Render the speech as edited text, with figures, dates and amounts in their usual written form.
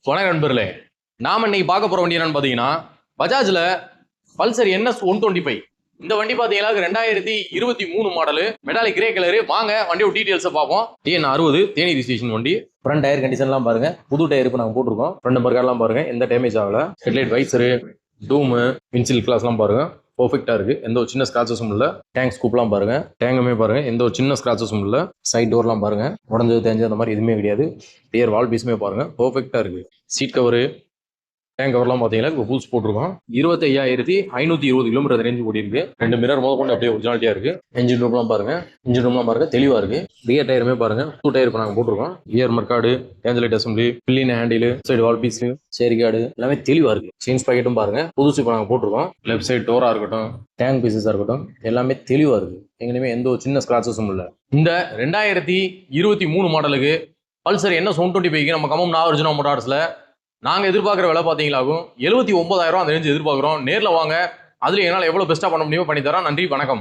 வணக்கம் நண்பர்களே, நாம இன்னைக்கு பார்க்க போற வண்டி என்னன்னு பாத்தீங்கன்னா பஜாஜ்ல பல்சர் NS 125. இந்த வண்டி பாத்தீங்கன்னா 2023 மாடலு, மெட்டாலிக் கிரே கலரு. வாங்க வண்டியோட டீடைல்ஸை பார்ப்போம். TN 60 தேனி ரிஜிஸ்ட்ரேஷன் வண்டி. ஃப்ரண்ட் டயர் கண்டிஷன்லாம் பாருங்க, புது டயர் இப்போ நாங்கள் போட்டிருக்கோம். ஃப்ரண்ட் நம்பர் கார்டெலாம் பாருங்க, எந்த டேமேஜ் ஆகல. ஹெட்லைட் வைசரு, டூமு, வின்சில் கிளாஸ்லாம் பாருங்க பர்ஃபெக்டா இருக்கு. எந்த ஒரு சின்ன ஸ்கிராச்சஸும் இல்ல. டேங்க் ஸ்கூப்லாம் பாருங்க, டேங்குமே பாருங்க, எந்த ஒரு சின்ன ஸ்கிராச்சஸும் இல்ல. சைட் டோர்லாம் பாருங்க, உடஞ்சது தேஞ்சது அந்த மாதிரி எதுவுமே கிடையாது. ரியர் வால் பீஸுமே பாருங்க பர்ஃபெக்டா இருக்கு. சீட் கவரு, டேங்க் கவர்லாம் பார்த்தீங்கன்னா இப்போ பூல்ஸ் போட்டிருக்கோம். 25,520 கிலோமீட்டர் ரேஞ்சு ஓடி இருக்கு. 2 மிரர் முதல் கொண்டு அப்படியே ஒரிஜினாலிட்டியா இருக்கு. இன்ஜின் ரூம்லாம் பாருங்க தெளிவா இருக்கு. ரியர் டயருமே பாருங்க, 2 டயர் இப்போ நாங்கள் போட்டிருக்கோம். இயர் மர்க்காடு, ஏஞ்சலைட் assembly, pillion handle, side wall piece, sari guard எல்லாமே தெளிவா இருக்கு. செயின்ஸ் பாக்கெட்டும் பாருங்க, புதுசு இப்போ நாங்கள் போட்டிருக்கோம். லெஃப்ட் சைடு டோரா இருக்கட்டும், டேங்க் பீசஸா இருக்கட்டும், எல்லாமே தெளிவா இருக்கு. எங்கேயுமே எந்த ஒரு சின்ன ஸ்கிராச்சஸும் இல்லை. இந்த 2023 மாடலுக்கு பல்சர் NS 125 நம்ம கம்பம் நாகார்ஜுனா மோட்டார்ஸ்ல நாங்கள் எதிர்பார்க்குற விலை பார்த்தீங்களாகும் 79,000 அந்த ரேஞ்சு எதிர்பார்க்குறோம். நேரில் வாங்க, அதில் என்னால் எவ்வளோ பெஸ்ட்டாக பண்ண முடியுமோ பண்ணி தரோம். நன்றி, வணக்கம்.